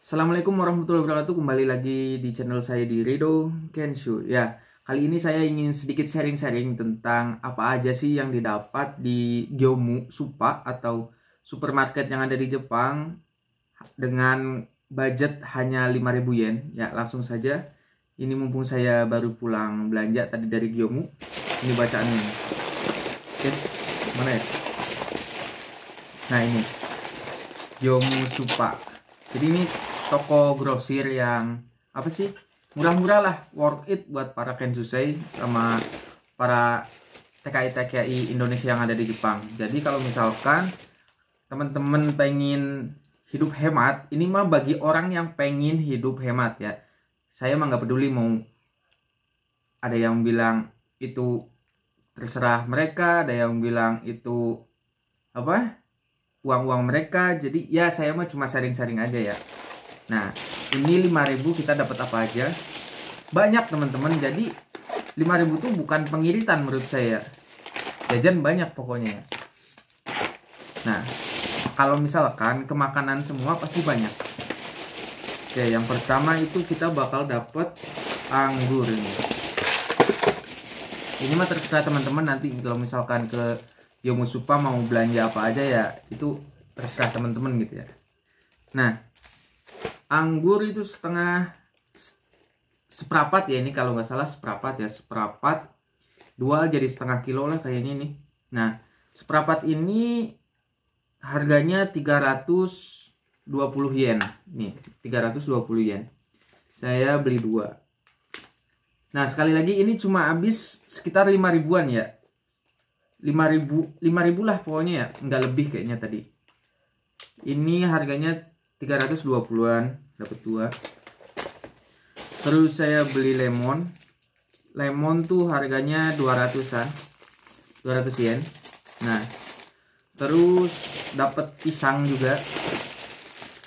Assalamualaikum warahmatullahi wabarakatuh. Kembali lagi di channel saya di Rido Kenshu. Ya, kali ini saya ingin sedikit sharing-sharing tentang apa aja sih yang didapat di Gyomu Supa atau supermarket yang ada di Jepang dengan budget hanya 5.000 yen. Ya, langsung saja. Ini mumpung saya baru pulang belanja tadi dari Gyomu. Ini bacaannya. Oke, mana ya? Nah, ini Gyomu Supa. Jadi ini toko grosir yang apa sih, murah-murah lah, worth it buat para Kensusei sama para TKI Indonesia yang ada di Jepang. Jadi kalau misalkan teman-teman pengen hidup hemat, ini mah bagi orang yang pengen hidup hemat ya. Saya mah nggak peduli mau ada yang bilang itu terserah mereka, ada yang bilang itu apa, uang-uang mereka. Jadi ya saya mah cuma sharing-sharing aja ya. Nah, ini 5.000 kita dapat apa aja? Banyak teman-teman. Jadi 5.000 tuh bukan pengiritan menurut saya. Jajan banyak pokoknya. Nah, kalau misalkan ke makanan semua pasti banyak. Oke, yang pertama itu kita bakal dapat anggur ini. Ini mah terserah teman-teman nanti kalau misalkan ke Yomusupa mau belanja apa aja ya, itu terserah teman-teman gitu ya. Nah, anggur itu seperapat ya, ini kalau nggak salah seperapat ya, seperapat 2 jadi setengah kilo lah kayaknya nih. Nah, seperapat ini harganya 320 yen nih, 320 yen. Saya beli 2. Nah, sekali lagi ini cuma habis sekitar 5.000-an ya, 5.000 lah pokoknya ya, nggak lebih kayaknya tadi. Ini harganya 320-an, dapat 2. Terus saya beli lemon. Lemon tuh harganya 200-an. 200 yen. Nah, terus dapat pisang juga.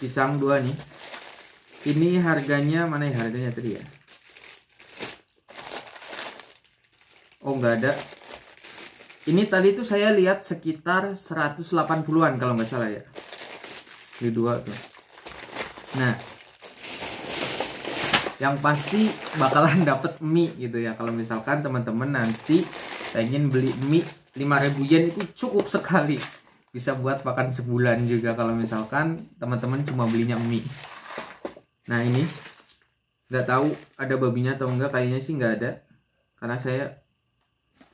Pisang 2 nih. Ini harganya mana ya, harganya tadi ya? Oh, nggak ada. Ini tadi tuh saya lihat sekitar 180-an kalau nggak salah ya. Ini 2 tuh. Nah, yang pasti bakalan dapet mie gitu ya. Kalau misalkan teman-teman nanti pengen beli mie 5.000 yen itu cukup sekali. Bisa buat makan sebulan juga kalau misalkan teman-teman cuma belinya mie. Nah, ini nggak tahu ada babinya atau enggak, kayaknya sih nggak ada. Karena saya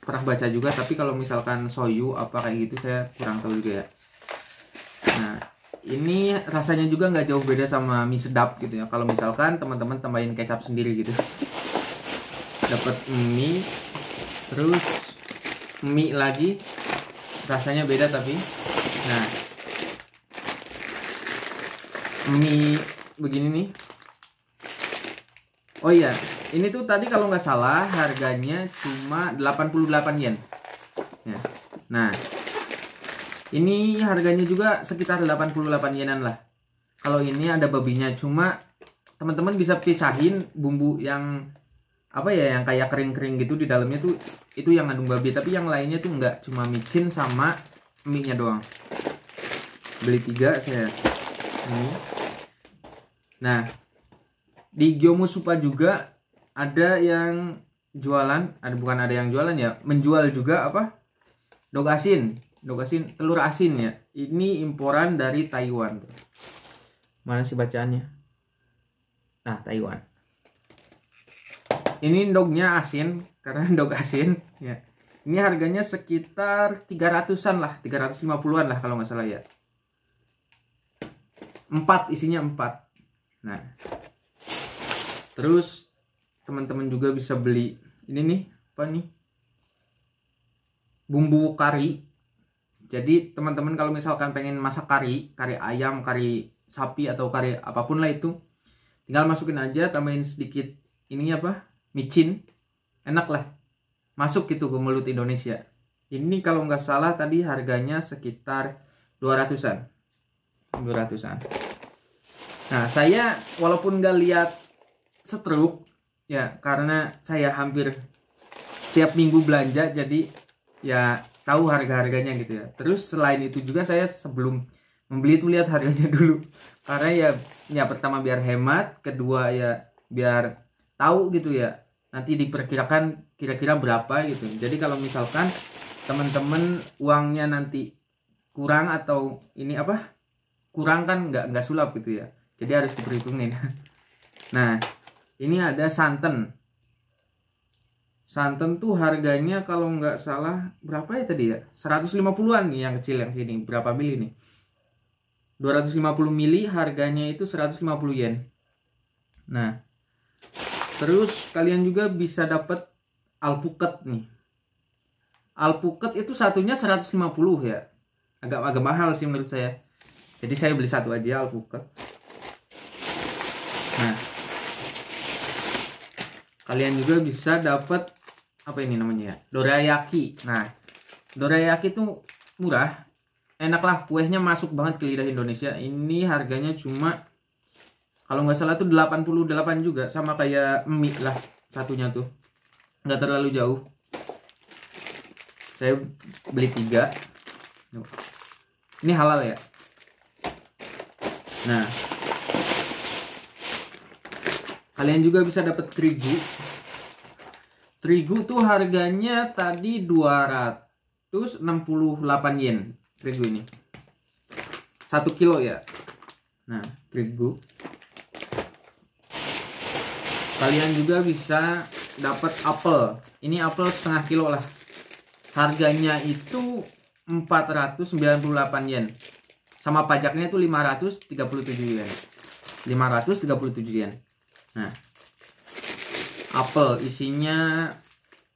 pernah baca juga, tapi kalau misalkan soyu apa kayak gitu saya kurang tahu juga ya. Nah, ini rasanya juga nggak jauh beda sama mie sedap gitu ya. Kalau misalkan teman-teman tambahin kecap sendiri gitu. Dapat mie, terus mie lagi, rasanya beda tapi. Nah, mie begini nih. Oh iya, ini tuh tadi kalau nggak salah harganya cuma 88 yen. Ya. Nah, ini harganya juga sekitar 88 yenan lah. Kalau ini ada babinya, cuma teman-teman bisa pisahin bumbu yang apa ya, yang kayak kering-kering gitu di dalamnya tuh itu yang ngandung babi, tapi yang lainnya tuh enggak, cuma micin sama mie-nya doang. Beli 3 saya. Ini. Nah, di Gyomu Supa juga ada yang jualan, bukan ada yang jualan ya, menjual juga apa? Dog asin, telur asin ya. Ini imporan dari Taiwan. Mana sih bacaannya? Nah, Taiwan. Ini dognya asin, karena dog asin ya. Ini harganya sekitar 300-an lah, 350-an lah kalau nggak salah ya. 4, isinya 4. Nah, terus teman-teman juga bisa beli ini nih, apa nih? Bumbu kari. Jadi teman-teman kalau misalkan pengen masak kari ayam, kari sapi atau kari apapun lah itu, tinggal masukin aja, tambahin sedikit ini apa? Micin. Enak lah. Masuk gitu ke mulut Indonesia. Ini kalau nggak salah tadi harganya sekitar 200-an. 200-an. Nah, saya walaupun nggak lihat setruk ya, karena saya hampir setiap minggu belanja, jadi ya tahu harga-harganya gitu ya. Terus selain itu juga saya sebelum membeli itu lihat harganya dulu, karena ya pertama biar hemat, kedua ya biar tahu gitu ya nanti diperkirakan kira-kira berapa gitu. Jadi kalau misalkan teman-teman uangnya nanti kurang atau ini apa kurang kan nggak sulap gitu ya, jadi harus diperhitungin. Nah ini ada santan. Santan tuh harganya kalau nggak salah berapa ya tadi ya, 150-an nih yang kecil yang sini. Berapa mili nih? 250 mili harganya itu 150 yen. Nah terus kalian juga bisa dapat alpukat nih. Alpukat itu satunya 150 ya, agak mahal sih menurut saya, jadi saya beli satu aja alpukat. Nah kalian juga bisa dapat apa ini namanya ya, dorayaki. Nah dorayaki itu murah, enak lah, kuehnya masuk banget ke lidah Indonesia. Ini harganya cuma kalau nggak salah tuh 88 juga, sama kayak mie lah satunya tuh, nggak terlalu jauh. Saya beli 3. Ini halal ya. Nah kalian juga bisa dapat terigu. Terigu tuh harganya tadi 268 yen terigu ini. 1 kilo ya. Nah, terigu. Kalian juga bisa dapat apel. Ini apel setengah kilo lah. Harganya itu 498 yen. Sama pajaknya itu 537 yen. 537 yen. Nah, apel isinya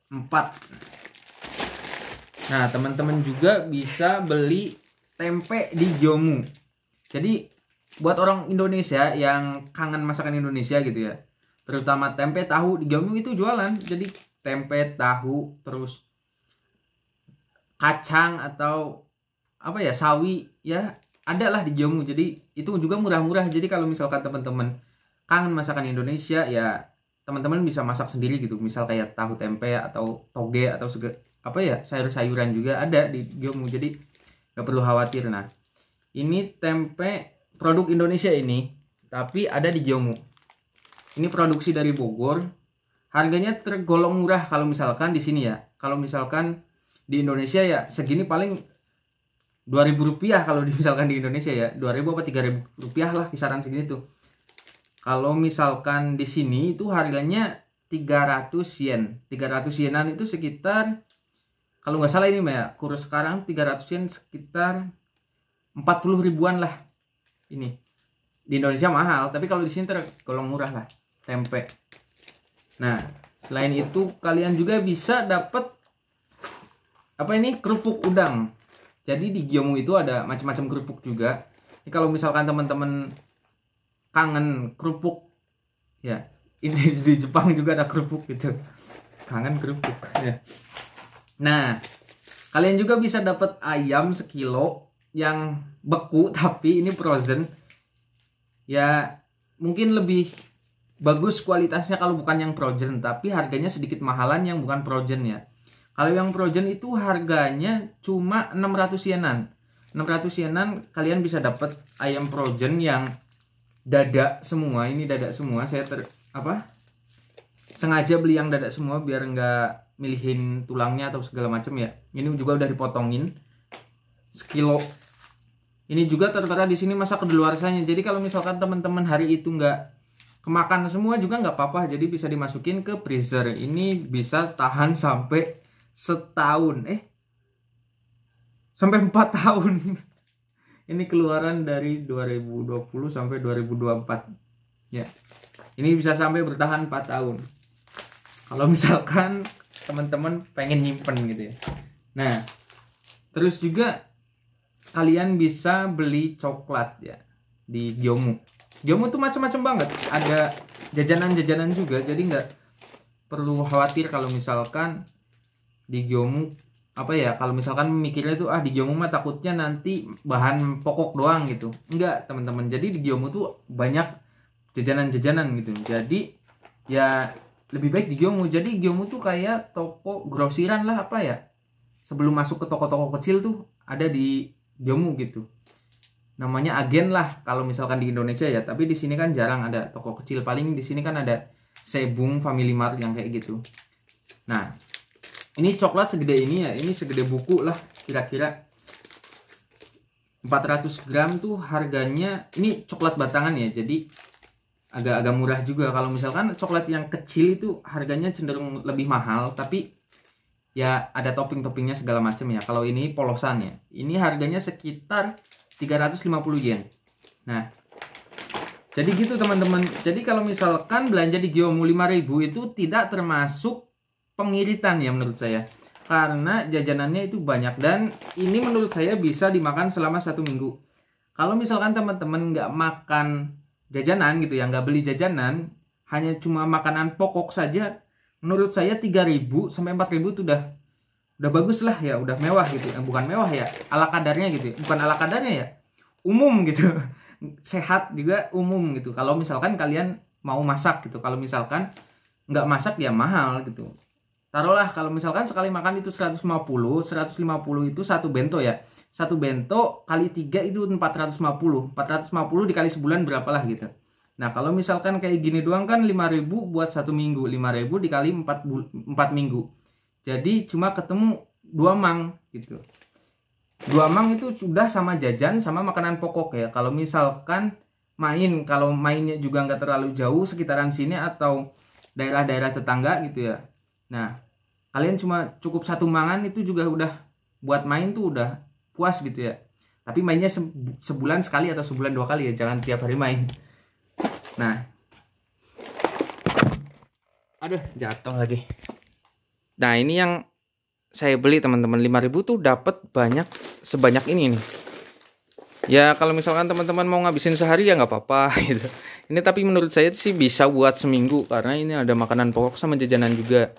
4. Nah teman-teman juga bisa beli tempe di Gyomu. Jadi buat orang Indonesia yang kangen masakan Indonesia gitu ya, terutama tempe tahu, di Gyomu itu jualan. Jadi tempe tahu terus kacang atau apa ya, sawi ya, ada lah di Gyomu. Jadi itu juga murah-murah. Jadi kalau misalkan teman-teman kangen masakan Indonesia ya, teman-teman bisa masak sendiri gitu. Misal kayak tahu tempe atau toge atau apa ya, sayur-sayuran juga ada di Gyomu. Jadi gak perlu khawatir. Nah ini tempe produk Indonesia ini, tapi ada di Gyomu. Ini produksi dari Bogor. Harganya tergolong murah kalau misalkan di sini ya. Kalau misalkan di Indonesia ya segini paling 2.000 rupiah kalau misalkan di Indonesia ya. 2.000 apa 3.000 rupiah lah, kisaran segini tuh. Kalau misalkan di sini itu harganya 300 yen. 300 yenan itu sekitar, kalau nggak salah ini ya, kurs sekarang 300 yen sekitar 40 ribuan lah. Ini di Indonesia mahal, tapi kalau di sini tergolong murah lah tempe. Nah selain itu kalian juga bisa dapat apa ini, kerupuk udang. Jadi di Gyomu itu ada macam-macam kerupuk juga. Ini kalau misalkan teman-teman kangen kerupuk ya, ini di Jepang juga ada kerupuk gitu, kangen kerupuk ya. Nah kalian juga bisa dapat ayam sekilo yang beku tapi ini frozen ya. Mungkin lebih bagus kualitasnya kalau bukan yang frozen, tapi harganya sedikit mahalan yang bukan frozen ya. Kalau yang frozen itu harganya cuma 600 yenan. 600 yenan kalian bisa dapat ayam frozen yang dada semua. Ini dada semua. Saya sengaja beli yang dada semua biar nggak milihin tulangnya atau segala macam ya. Ini juga udah dipotongin sekilo. Ini juga tertera di sini masa kedaluarsanya. Jadi kalau misalkan teman-teman hari itu nggak kemakan semua juga nggak apa-apa. Jadi bisa dimasukin ke freezer. Ini bisa tahan sampai setahun. Sampai 4 tahun. Ini keluaran dari 2020 sampai 2024 ya. Ini bisa sampai bertahan 4 tahun kalau misalkan teman-teman pengen nyimpen gitu ya. Nah terus juga kalian bisa beli coklat ya di Gyomu. Gyomu tuh macam-macam banget, ada jajanan-jajanan juga. Jadi nggak perlu khawatir kalau misalkan di Gyomu apa ya, kalau misalkan mikirnya tuh di Gyomu mah takutnya nanti bahan pokok doang gitu. Enggak teman-teman, jadi di Gyomu tuh banyak jajanan-jajanan gitu. Jadi ya lebih baik di Gyomu. Jadi Gyomu tuh kayak toko grosiran lah apa ya, sebelum masuk ke toko-toko kecil tuh ada di Gyomu gitu. namanya Agen lah kalau misalkan di Indonesia ya, tapi di sini kan jarang ada toko kecil, paling di sini kan ada Sebung, Family Mart yang kayak gitu. Nah, ini coklat segede ini ya, ini segede buku lah kira-kira 400 gram tuh harganya, ini coklat batangan ya, jadi agak-agak murah juga. Kalau misalkan coklat yang kecil itu harganya cenderung lebih mahal, tapi ya ada topping-toppingnya segala macam ya. Kalau ini polosan ya, ini harganya sekitar 350 yen. Nah, jadi gitu teman-teman. Jadi kalau misalkan belanja di Gyomu 5000 itu tidak termasuk pengiritan ya menurut saya. Karena jajanannya itu banyak dan ini menurut saya bisa dimakan selama 1 minggu. Kalau misalkan teman-teman nggak makan jajanan gitu ya, nggak beli jajanan, hanya cuma makanan pokok saja, menurut saya 3000 sampai 4000 itu udah bagus lah ya, udah mewah gitu. Bukan mewah ya, ala kadarnya gitu. Bukan ala kadarnya ya, umum gitu. Sehat juga umum gitu. Kalau misalkan kalian mau masak gitu, kalau misalkan nggak masak ya mahal gitu. Taruhlah kalau misalkan sekali makan itu 150 itu satu bento ya. Satu bento kali 3 itu 450 dikali sebulan berapalah gitu. Nah kalau misalkan kayak gini doang kan 5000 buat 1 minggu, 5000 dikali 4 minggu, jadi cuma ketemu 2 mang gitu. 2 mang itu sudah sama jajan sama makanan pokok ya. Kalau misalkan kalau mainnya juga nggak terlalu jauh sekitaran sini atau daerah-daerah tetangga gitu ya, nah kalian cuma cukup 1 mangan itu juga udah buat main tuh udah puas gitu ya. Tapi mainnya sebulan sekali atau sebulan 2 kali ya, jangan tiap hari main. Nah, aduh jatuh lagi. Nah ini yang saya beli teman-teman, 5000 tuh dapat sebanyak ini nih. Ya kalau misalkan teman-teman mau ngabisin sehari ya nggak apa-apa gitu. Ini tapi menurut saya sih bisa buat seminggu karena ini ada makanan pokok sama jajanan juga.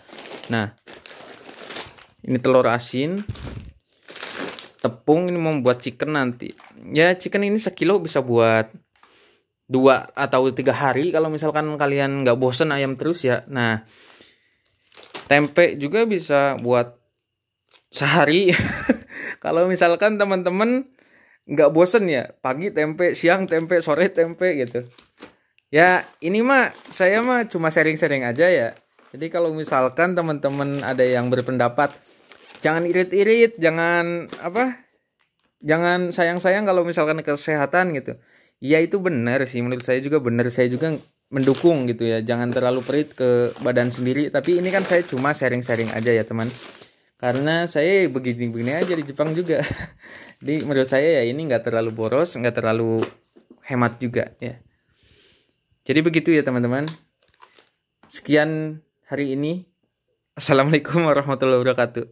Nah, ini telur asin, tepung, ini mau buat chicken nanti. Ya chicken ini sekilo bisa buat 2 atau 3 hari kalau misalkan kalian nggak bosen ayam terus ya. Nah, tempe juga bisa buat sehari. Kalau misalkan teman-teman nggak bosen ya, pagi tempe, siang tempe, sore tempe gitu. Ya ini mah saya mah cuma sharing-sharing aja ya. Jadi kalau misalkan teman-teman ada yang berpendapat, jangan irit-irit, jangan sayang-sayang kalau misalkan kesehatan gitu. Ya itu benar sih, menurut saya juga benar, saya juga mendukung gitu ya. Jangan terlalu pelit ke badan sendiri. Tapi ini kan saya cuma sharing-sharing aja ya teman. Karena saya begini-begini aja di Jepang juga. Jadi menurut saya ya ini nggak terlalu boros, nggak terlalu hemat juga ya. Jadi begitu ya teman-teman. Sekian hari ini. Assalamualaikum warahmatullahi wabarakatuh.